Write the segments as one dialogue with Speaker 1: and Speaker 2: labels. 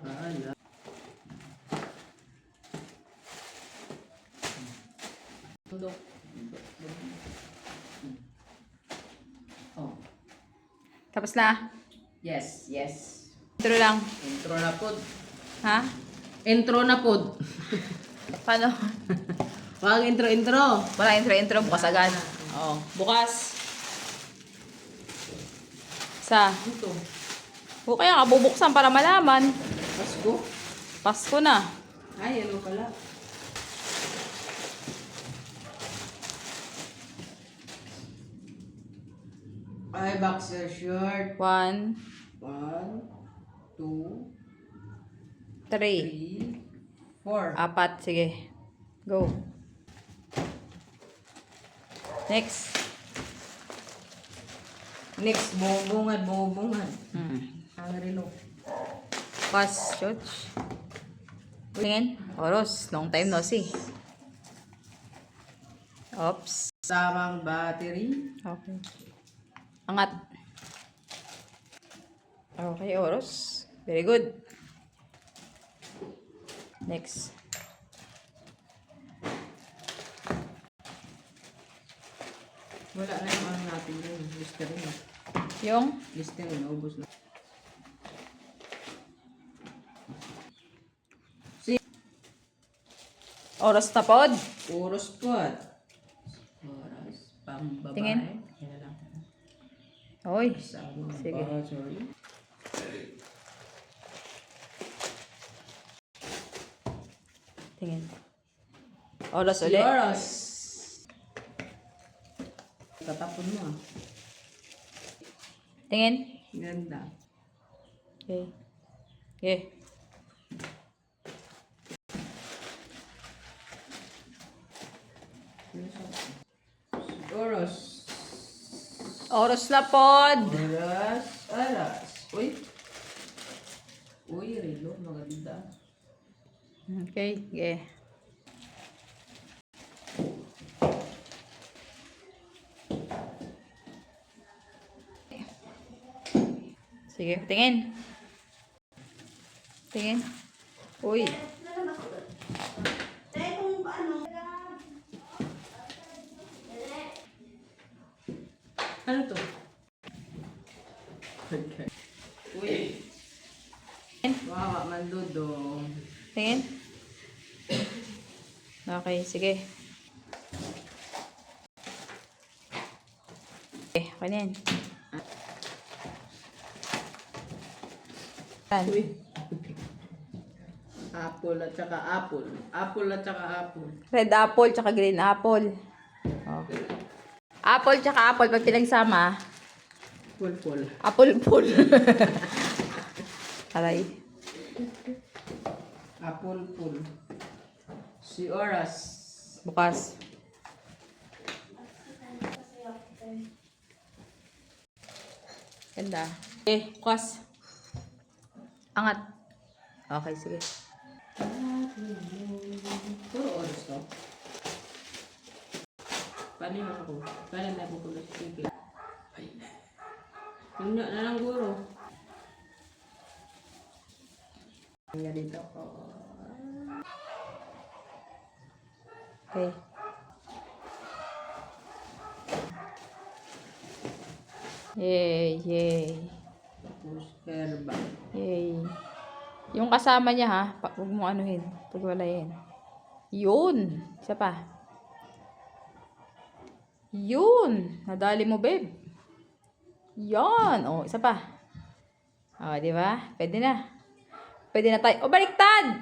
Speaker 1: Nakakala. Tulog. Oh.
Speaker 2: Tapos na.
Speaker 1: Yes, yes.
Speaker 2: Intro lang.
Speaker 1: Intro na pod.
Speaker 2: Ha?
Speaker 1: Intro na pod.
Speaker 2: Paano?
Speaker 1: Wag intro.
Speaker 2: Wala intro. Bukas agad. Oo. Bukas.
Speaker 1: Ito.
Speaker 2: O kaya nga bubuksan para malaman.
Speaker 1: Pasko.
Speaker 2: Pasko na.
Speaker 1: Ay, ano pala? Ay, boxer short.
Speaker 2: 1,
Speaker 1: 1, 2,
Speaker 2: 3,
Speaker 1: 3, 4.
Speaker 2: 4. Sige. Go. Next.
Speaker 1: Next, bubungad. Ang relo.
Speaker 2: Pass. Church. Tingin. Oros. Long time no see. Oops.
Speaker 1: Tamang battery.
Speaker 2: Okay. Angat. Okay, Oros. Very good. Next.
Speaker 1: Wala na yung ano natin yun. Listerine.
Speaker 2: Yung
Speaker 1: Listerine, naubos na.
Speaker 2: oras na pod.
Speaker 1: Oras pot. Oras. Pang babae.
Speaker 2: Tingin.
Speaker 1: Yan lang.
Speaker 2: Hoy.
Speaker 1: Sama
Speaker 2: Sige.
Speaker 1: ba? Sorry.
Speaker 2: Tingin. Oras
Speaker 1: Si
Speaker 2: ulit.
Speaker 1: Oras. Tatapon mo ah.
Speaker 2: Tingin.
Speaker 1: Ganda.
Speaker 2: Okay. Okay.
Speaker 1: Oras.
Speaker 2: Oras na pod.
Speaker 1: Alas. Uy. Uy, relo. Maganda.
Speaker 2: Okay. Okay. Sige, tingin. Tingin. Uy.
Speaker 1: Ano to? Okay. Uy. Wawa man dudong.
Speaker 2: Tingin. Okay, sige. Okay, okay na yan. Yan.
Speaker 1: Uy. Apple at saka apple. Apple at saka apple.
Speaker 2: Red apple tsaka green apple. Okay. Apple tsaka apple pag pinagsama,
Speaker 1: Pulpul.
Speaker 2: apple full. Aray.
Speaker 1: Apple full. Si Oras.
Speaker 2: Bukas. Ganda. Okay, bukas. Angat. Okay, sige.
Speaker 1: Puro Oras to. Paano yung ako? Paano na pupulo sa TV? Yung na lang guro. Ang dito ko.
Speaker 2: Okay. Yay, yay.
Speaker 1: Tapos herba.
Speaker 2: Yay. Yung kasama niya ha, huwag mo anuhin, pagwalayin. Yun. Isa pa. Yun. Nadali mo, babe. Yan. O, isa pa. O, di ba? Pwede na. Pwede na tayo. O, baliktad!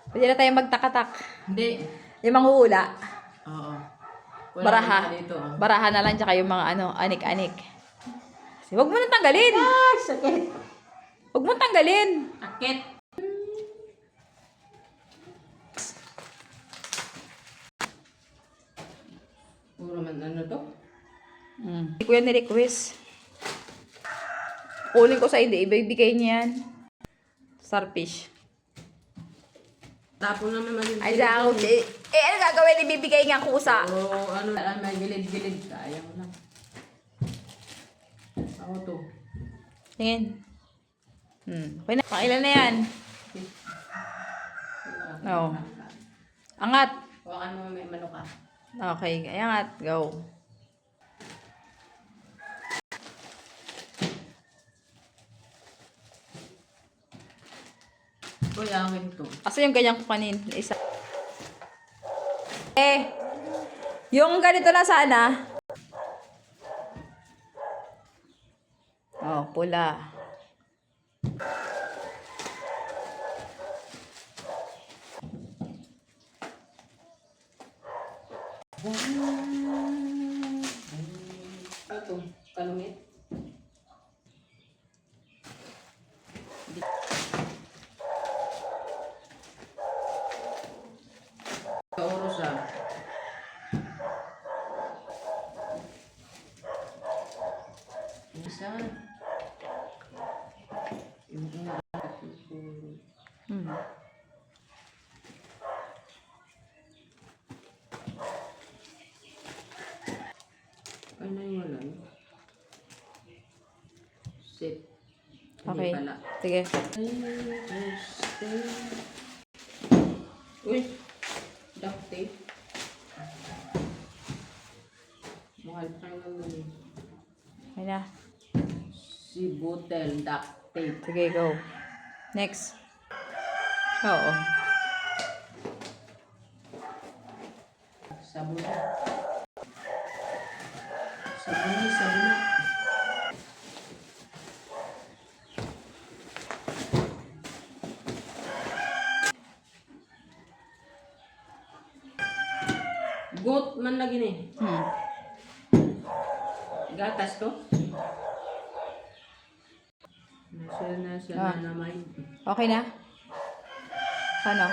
Speaker 2: Pwede na tayo magtakatak.
Speaker 1: Hindi.
Speaker 2: Yung mga hula.
Speaker 1: Oo.
Speaker 2: Baraha.
Speaker 1: na dito. Oh.
Speaker 2: Baraha na lang, tsaka yung mga anik-anik. Huwag mo nang tanggalin.
Speaker 1: Ah, sakit.
Speaker 2: Huwag mo tanggalin.
Speaker 1: Sakit. Puro man ano to?
Speaker 2: Hindi ko yan ni-request. Kunin ko sa hindi, ibibigay niya yan. Starfish.
Speaker 1: Tapon naman yung
Speaker 2: Ay, ako. Ano gagawin? Ibibigay nga kusa.
Speaker 1: Oo, ano lang, may gilid-gilid. Sayang lang. Ako to.
Speaker 2: Tingin. Okay na. Pangilan na yan. Oo. Angat.
Speaker 1: Hawakan mo may manok ka.
Speaker 2: Okay, angat. Go.
Speaker 1: Uy, akin to.
Speaker 2: Asa yung ganyan ko kanin? Isa. Yung ganito na sana. Oh, pula.
Speaker 1: Ano to? Kalungit? Oros ah. Isa. Yung inaangat ko puro.
Speaker 2: Hmm.
Speaker 1: Ano yung wala? Sip.
Speaker 2: Okay.
Speaker 1: Hindi pala.
Speaker 2: Sige.
Speaker 1: Uy! Duct tape. Mahal pa yung naman.
Speaker 2: Okay na.
Speaker 1: Si Butel duct tape.
Speaker 2: Sige, go. Next. Oo.
Speaker 1: Sabon. Sabon. Goat man lagi ni. Gatas to. Nasa
Speaker 2: Ah.
Speaker 1: na naman.
Speaker 2: Okay na? Paano?